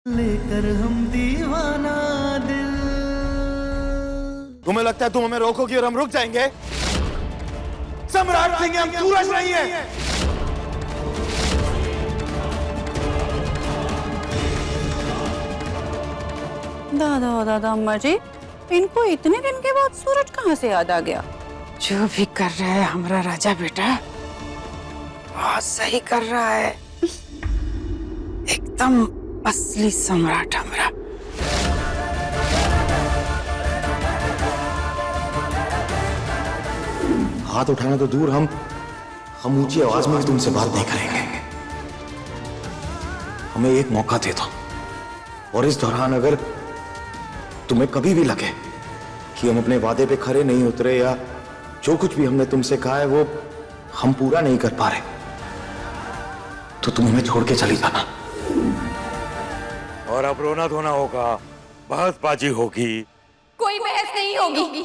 लेकर हम दीवाना दिल। तुम्हें लगता है तुम हमें रोकोगी और हम रुक जाएंगे? सम्राट सिंह हम सूरज नहीं है। दादा दादा अम्मा जी, इनको इतने दिन के बाद सूरज कहाँ से याद आ गया? जो भी कर रहा है हमारा राजा बेटा बहुत सही कर रहा है। एकदम असली सम्राट हमारा। हाथ उठाना तो दूर, हम ऊंची आवाज में भी तुमसे बात नहीं करेंगे। हमें एक मौका दे दो, और इस दौरान अगर तुम्हें कभी भी लगे कि हम अपने वादे पे खरे नहीं उतरे या जो कुछ भी हमने तुमसे कहा है वो हम पूरा नहीं कर पा रहे, तो तुम हमें छोड़ के चली जाना। और अब रोना धोना होगा, बहसबाजी होगी। कोई बहस नहीं होगी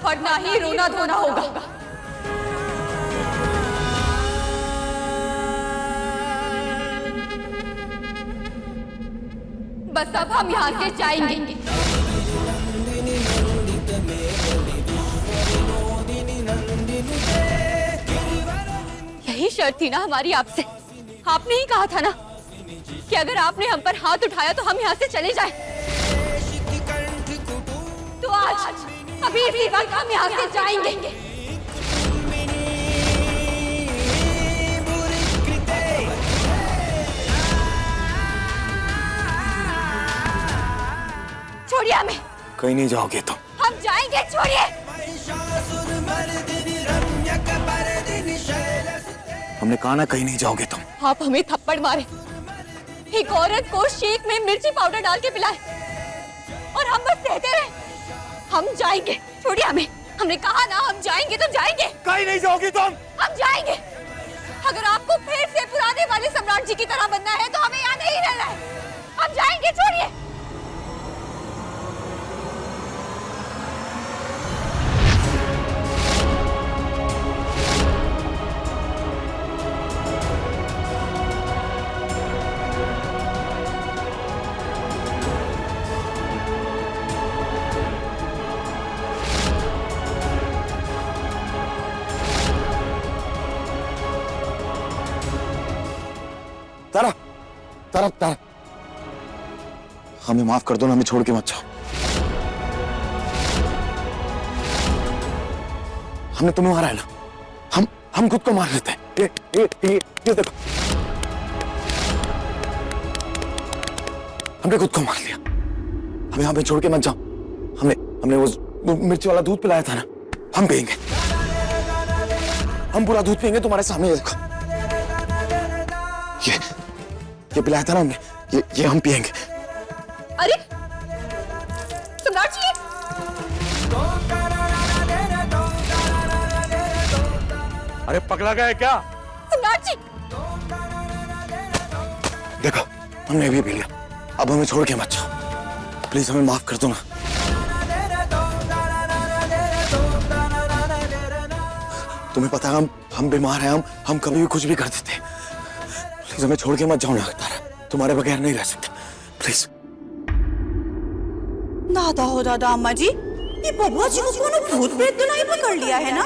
और ना ही रोना धोना होगा। बस अब हम यहाँ से जाएंगे। यही शर्त थी ना हमारी आपसे। आपने ही कहा था ना कि अगर आपने हम पर हाथ उठाया तो हम यहाँ से चले जाएं। तो आज अभी इसी वक्त हम यहाँ से जाएंगे। छोड़िए हमें। कहीं नहीं जाओगे तुम। हम जाएंगे, छोड़िए। हमने कहा ना कहीं नहीं जाओगे तुम। आप हमें थप्पड़ मारे, एक औरत को शेक में मिर्ची पाउडर डाल के पिलाए और हम बस सहते रहे। हम जाएंगे, छोड़िए हमें। हमने कहा ना हम जाएंगे तो जाएंगे। कहीं नहीं जाओगी तुम। हम जाएंगे। अगर आपको फिर से पुराने वाले सम्राट जी की तरह बनना है तो हमें यहाँ नहीं रहना है। हम जाएंगे, छोड़िए। तारा, तारा, तारा, हमें माफ कर दो ना, हमें छोड़ के मत जाओ। हमने तुम्हें मारा है ना, हम खुद को मार लेते हैं। ये देखो, हमने खुद को मार लिया। हमें छोड़ के मत जाओ। हमने वो मिर्ची वाला दूध पिलाया था ना, हम पिएंगे। हम पूरा दूध पिएंगे तुम्हारे सामने। ये देखो, ये पिलाया था ना हमने, ये हम पिएंगे। अरे सम्राट जी, अरे पगला गया क्या? सम्राट जी। देखो, हमने भी पी लिया। अब हमें छोड़ के मत जाओ, प्लीज हमें माफ कर दो ना। तुम्हें पता है हम बीमार हैं, हम कभी भी कुछ भी कर देते हैं। प्लीज हमें छोड़ के मत जाओ ना तारा, तुम्हारे बगैर नहीं रह सकते, प्लीज। दादा हो दादा अम्मा जी, ये बबुआ जी को कोनो भूत प्रेत तो नहीं पकड़ लिया है ना?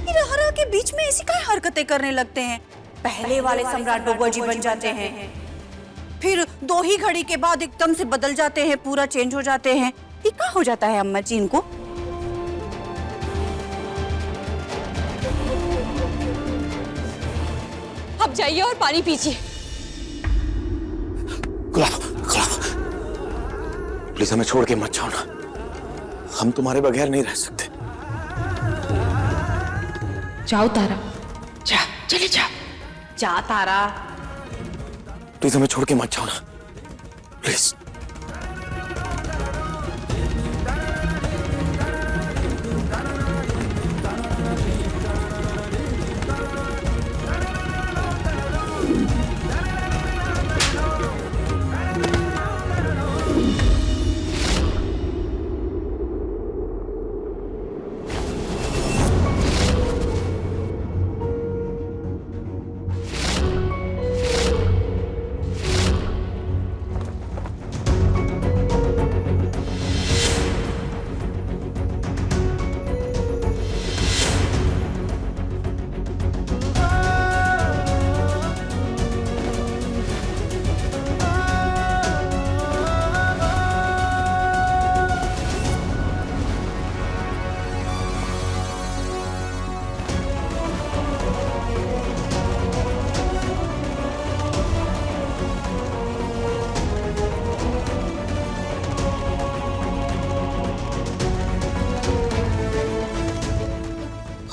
ये रहा के बीच में ऐसी क्या हरकतें करने लगते हैं। पहले वाले सम्राट बबुआ जी बन जाते हैं, फिर 2 ही घड़ी के बाद एकदम से बदल जाते हैं, पूरा चेंज हो जाते हैं। ये क्या हो जाता है अम्मा जी इनको? अब जाइए और पानी पीजिए। गुलाब, प्लीज हमें छोड़ के मत जाओ ना, हम तुम्हारे बगैर नहीं रह सकते। जाओ तारा, जा, चले जा। जा तारा। प्लीज हमें छोड़ के मत जाओ ना, प्लीज।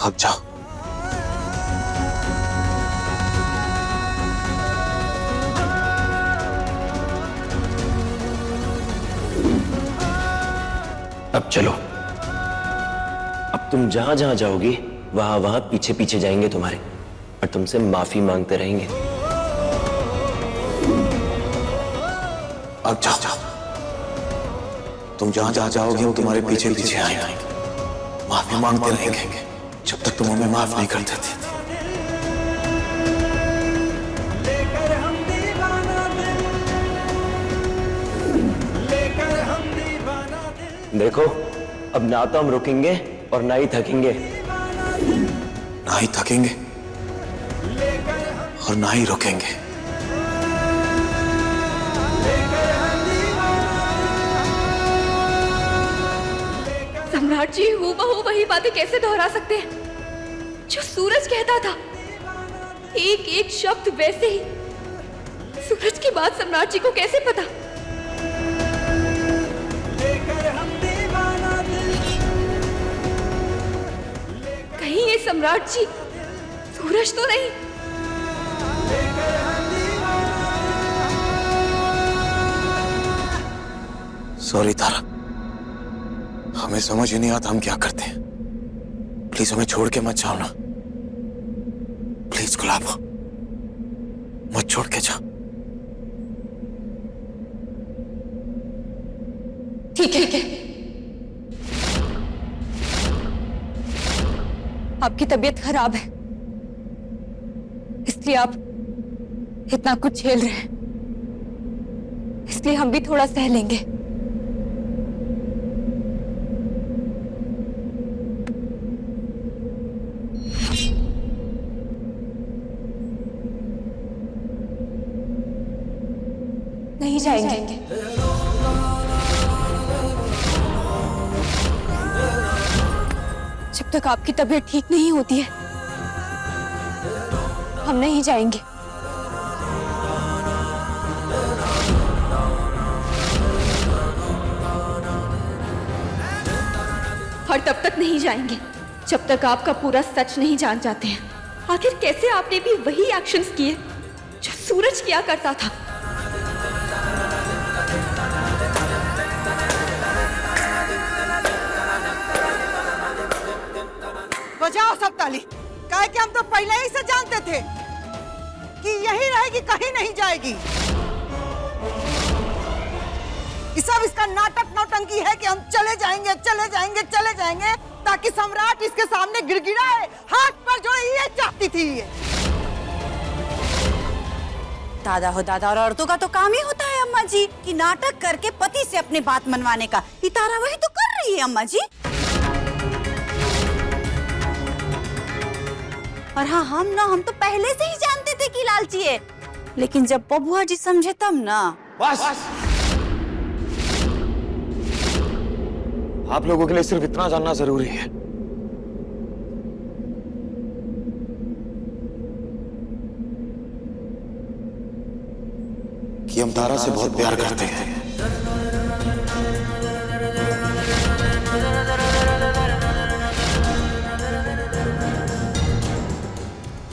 अब जाओ। अब चलो। अब तुम जहां जहां जाओगी वहां वहां पीछे पीछे जाएंगे तुम्हारे और तुमसे माफी मांगते रहेंगे। अब जाओ। तुम जहां जहां जाओगे वो तुम्हारे पीछे पीछे आएंगे, माफी मांगते रहेंगे जब तक तुम हमें माफ नहीं करते थे। देखो, अब ना तो हम रुकेंगे और ना ही थकेंगे। ना ही थकेंगे और ना ही रुकेंगे। सम्राट जी हूबहू वही बातें कैसे दोहरा सकते हैं जो सूरज कहता था? एक एक शब्द वैसे ही। सूरज की बात सम्राट जी को कैसे पता? कहीं ये सम्राट जी सूरज तो नहीं? सॉरी तारा, हमें समझ ही नहीं आता हम क्या करते हैं। प्लीज हमें छोड़ के मत जाओ ना। प्लीज गुलाब, मत छोड़ के जाओ। ठीक है। आपकी तबीयत खराब है, इसलिए आप इतना कुछ झेल रहे हैं, इसलिए हम भी थोड़ा सह लेंगे। नहीं जाएंगे। जब तक आपकी तबीयत ठीक नहीं होती है हम नहीं जाएंगे। और तब तक नहीं जाएंगे जब तक आपका पूरा सच नहीं जान जाते हैं। आखिर कैसे आपने भी वही एक्शंस किए जो सूरज किया करता था? बजाओ सब ताली, काहे कि हम तो पहले ही से जानते थे कि यही रहेगी, कहीं नहीं जाएगी। ये सब इसका नाटक नौटंकी है कि हम चले जाएंगे ताकि सम्राट इसके सामने गिड़गिड़ाए, हाथ पर जोड़े। ये चाहती थी ये। दादा हो दादा, और औरतों का तो काम ही होता है अम्मा जी कि नाटक करके पति से अपने बात मनवाने का। ये तारा वही तो कर रही है अम्मा जी। और हाँ, हम तो पहले से ही जानते थे कि लालची है, लेकिन जब बबुआ जी समझे तब ना। बस। आप लोगों के लिए सिर्फ इतना जानना जरूरी है कि हम तारा से बहुत प्यार करते हैं।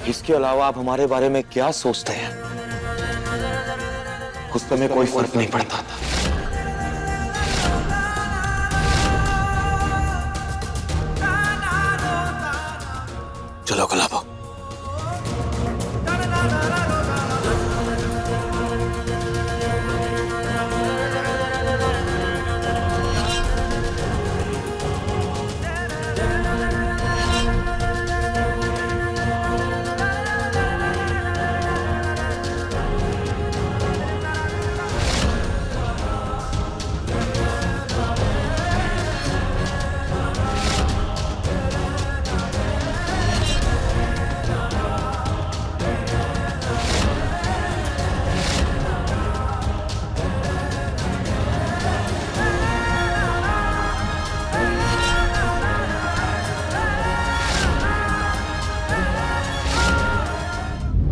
इसके अलावा आप हमारे बारे में क्या सोचते हैं उस पर कोई फर्क नहीं पड़ता। चलो गुलाबो।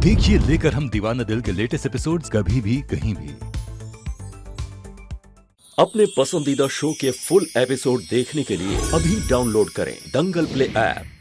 देखिए लेकर हम दीवाना दिल के लेटेस्ट एपिसोड्स कभी भी कहीं भी। अपने पसंदीदा शो के फुल एपिसोड देखने के लिए अभी डाउनलोड करें दंगल प्ले ऐप।